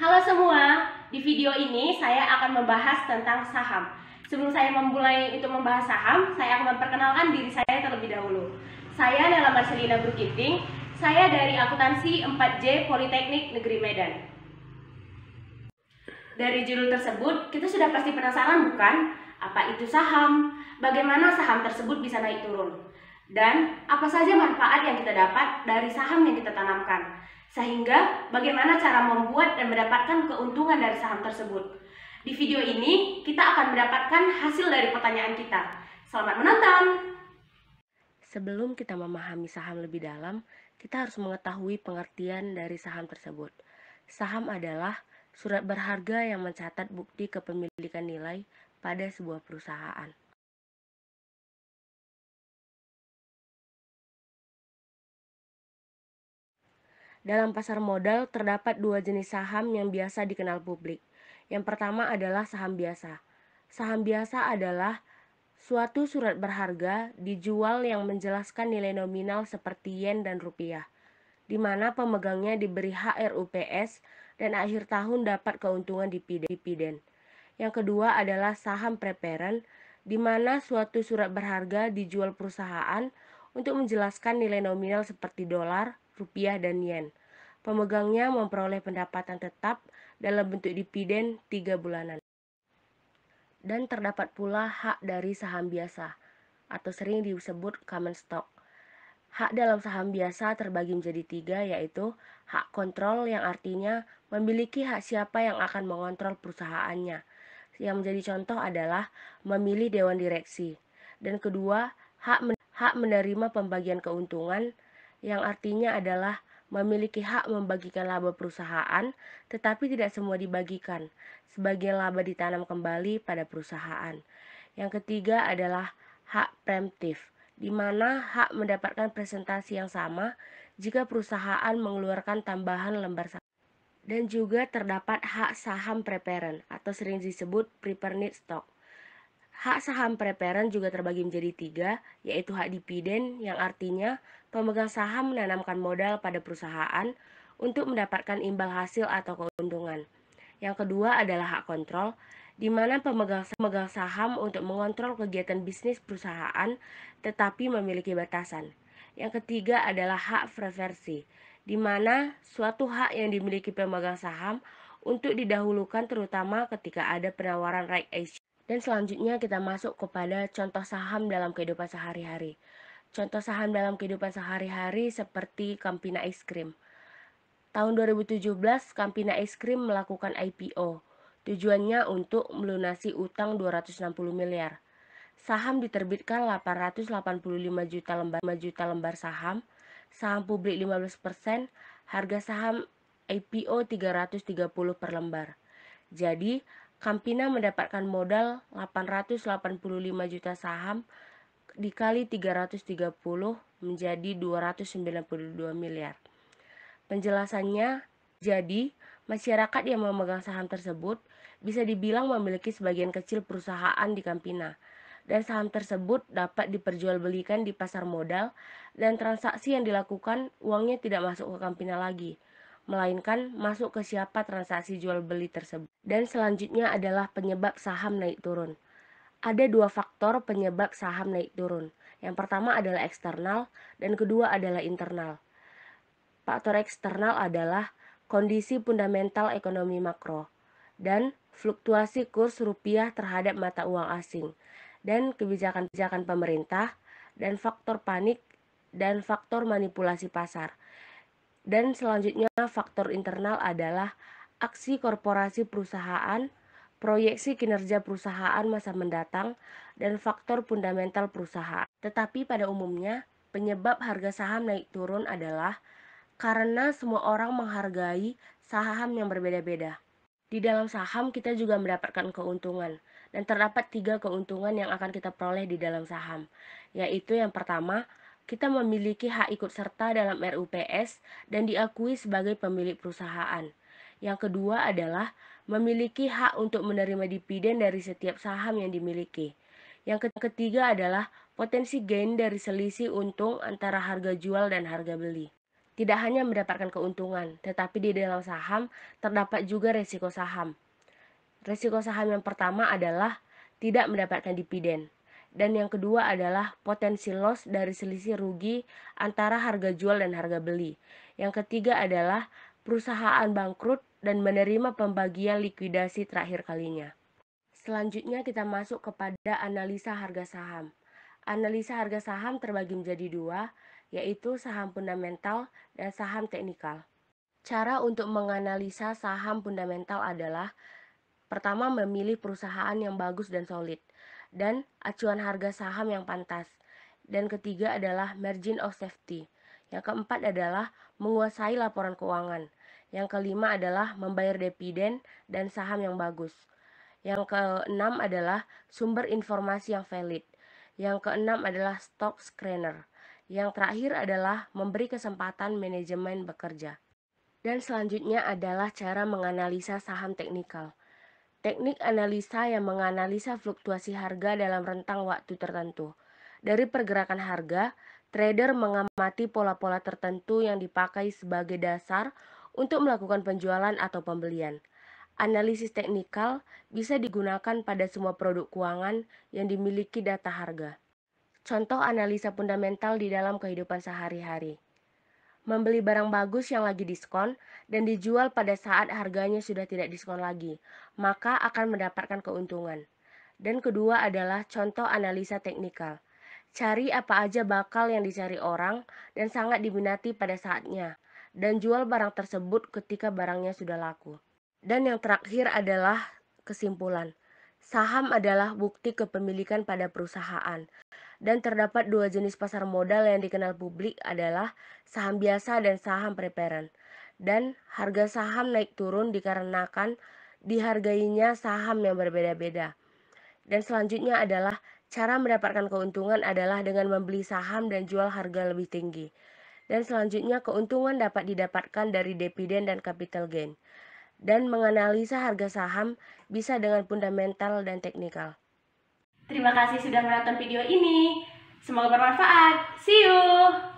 Halo semua, di video ini saya akan membahas tentang saham. Sebelum saya memulai untuk membahas saham, saya akan memperkenalkan diri saya terlebih dahulu. Saya Nela Marcelina Brukiting, saya dari akuntansi 4J Politeknik Negeri Medan. Dari judul tersebut, kita sudah pasti penasaran bukan? Apa itu saham? Bagaimana saham tersebut bisa naik turun? Dan apa saja manfaat yang kita dapat dari saham yang kita tanamkan? Sehingga bagaimana cara membuat dan mendapatkan keuntungan dari saham tersebut? Di video ini, kita akan mendapatkan hasil dari pertanyaan kita. Selamat menonton! Sebelum kita memahami saham lebih dalam, kita harus mengetahui pengertian dari saham tersebut. Saham adalah surat berharga yang mencatat bukti kepemilikan nilai pada sebuah perusahaan. Dalam pasar modal terdapat dua jenis saham yang biasa dikenal publik. Yang pertama adalah saham biasa. Saham biasa adalah suatu surat berharga dijual yang menjelaskan nilai nominal seperti yen dan rupiah, di mana pemegangnya diberi hak RUPS dan akhir tahun dapat keuntungan dividen. Yang kedua adalah saham preparen, di mana suatu surat berharga dijual perusahaan untuk menjelaskan nilai nominal seperti dolar, rupiah, dan yen. Pemegangnya memperoleh pendapatan tetap dalam bentuk dividen 3 bulanan. Dan terdapat pula hak dari saham biasa, atau sering disebut common stock. Hak dalam saham biasa terbagi menjadi 3, yaitu hak kontrol yang artinya memiliki hak siapa yang akan mengontrol perusahaannya. Yang menjadi contoh adalah memilih dewan direksi. Dan kedua, hak menerima pembagian keuntungan yang artinya adalah memiliki hak membagikan laba perusahaan, tetapi tidak semua dibagikan. Sebagian laba ditanam kembali pada perusahaan. Yang ketiga adalah hak preemptif, di mana hak mendapatkan presentasi yang sama jika perusahaan mengeluarkan tambahan lembar saham. Dan juga terdapat hak saham preparen atau sering disebut preferred stock. Hak saham preparen juga terbagi menjadi 3, yaitu hak dividen yang artinya pemegang saham menanamkan modal pada perusahaan untuk mendapatkan imbal hasil atau keuntungan. Yang kedua adalah hak kontrol, di mana pemegang saham untuk mengontrol kegiatan bisnis perusahaan tetapi memiliki batasan. Yang ketiga adalah hak preferensi, di mana suatu hak yang dimiliki pemegang saham untuk didahulukan terutama ketika ada penawaran right issue. Dan selanjutnya kita masuk kepada contoh saham dalam kehidupan sehari-hari. Contoh saham dalam kehidupan sehari-hari seperti Campina Ice Cream. Tahun 2017, Campina Ice Cream melakukan IPO. Tujuannya untuk melunasi utang 260 miliar. Saham diterbitkan 885 juta lembar saham, saham publik 15%, harga saham IPO 330 per lembar. Jadi, Campina mendapatkan modal 885 juta saham dikali 330 menjadi 292 miliar. Penjelasannya, jadi masyarakat yang memegang saham tersebut bisa dibilang memiliki sebagian kecil perusahaan di Campina, dan saham tersebut dapat diperjualbelikan di pasar modal, dan transaksi yang dilakukan uangnya tidak masuk ke Campina lagi, melainkan masuk ke siapa transaksi jual beli tersebut. Dan selanjutnya adalah penyebab saham naik turun. Ada 2 faktor penyebab saham naik turun. Yang pertama adalah eksternal dan kedua adalah internal. Faktor eksternal adalah kondisi fundamental ekonomi makro dan fluktuasi kurs rupiah terhadap mata uang asing dan kebijakan pemerintah dan faktor panik dan faktor manipulasi pasar. Dan selanjutnya faktor internal adalah aksi korporasi perusahaan, proyeksi kinerja perusahaan masa mendatang, dan faktor fundamental perusahaan. Tetapi pada umumnya, penyebab harga saham naik turun adalah karena semua orang menghargai saham yang berbeda-beda. Di dalam saham kita juga mendapatkan keuntungan, dan terdapat 3 keuntungan yang akan kita peroleh di dalam saham, yaitu yang pertama, kita memiliki hak ikut serta dalam RUPS dan diakui sebagai pemilik perusahaan. Yang kedua adalah memiliki hak untuk menerima dividen dari setiap saham yang dimiliki. Yang ketiga adalah potensi gain dari selisih untung antara harga jual dan harga beli. tidak hanya mendapatkan keuntungan, tetapi di dalam saham terdapat juga resiko saham. Resiko saham yang pertama adalah tidak mendapatkan dividen. Dan yang kedua adalah potensi loss dari selisih rugi antara harga jual dan harga beli. Yang ketiga adalah perusahaan bangkrut dan menerima pembagian likuidasi terakhir kalinya. Selanjutnya kita masuk kepada analisa harga saham. Analisa harga saham terbagi menjadi dua, yaitu saham fundamental dan saham teknikal. Cara untuk menganalisa saham fundamental adalah pertama, memilih perusahaan yang bagus dan solid, dan acuan harga saham yang pantas. Dan ketiga adalah margin of safety. Yang keempat adalah menguasai laporan keuangan. Yang kelima adalah membayar dividen dan saham yang bagus. Yang keenam adalah sumber informasi yang valid. Yang keenam adalah stock screener. Yang terakhir adalah memberi kesempatan manajemen bekerja. Dan selanjutnya adalah cara menganalisa saham teknikal. Teknik analisa yang menganalisa fluktuasi harga dalam rentang waktu tertentu. Dari pergerakan harga, trader mengamati pola-pola tertentu yang dipakai sebagai dasar untuk melakukan penjualan atau pembelian. Analisis teknikal bisa digunakan pada semua produk keuangan yang dimiliki data harga. Contoh analisa fundamental di dalam kehidupan sehari-hari. Membeli barang bagus yang lagi diskon dan dijual pada saat harganya sudah tidak diskon lagi, maka akan mendapatkan keuntungan. Dan kedua adalah contoh analisa teknikal. Cari apa aja bakal yang dicari orang dan sangat diminati pada saatnya, dan jual barang tersebut ketika barangnya sudah laku. Dan yang terakhir adalah kesimpulan. Saham adalah bukti kepemilikan pada perusahaan. Dan terdapat dua jenis pasar modal yang dikenal publik adalah saham biasa dan saham preparen. Dan harga saham naik turun dikarenakan dihargainya saham yang berbeda-beda. Dan selanjutnya adalah cara mendapatkan keuntungan adalah dengan membeli saham dan jual harga lebih tinggi. Dan selanjutnya keuntungan dapat didapatkan dari dividen dan capital gain. Dan menganalisa harga saham bisa dengan fundamental dan teknikal. Terima kasih sudah menonton video ini. Semoga bermanfaat. See you!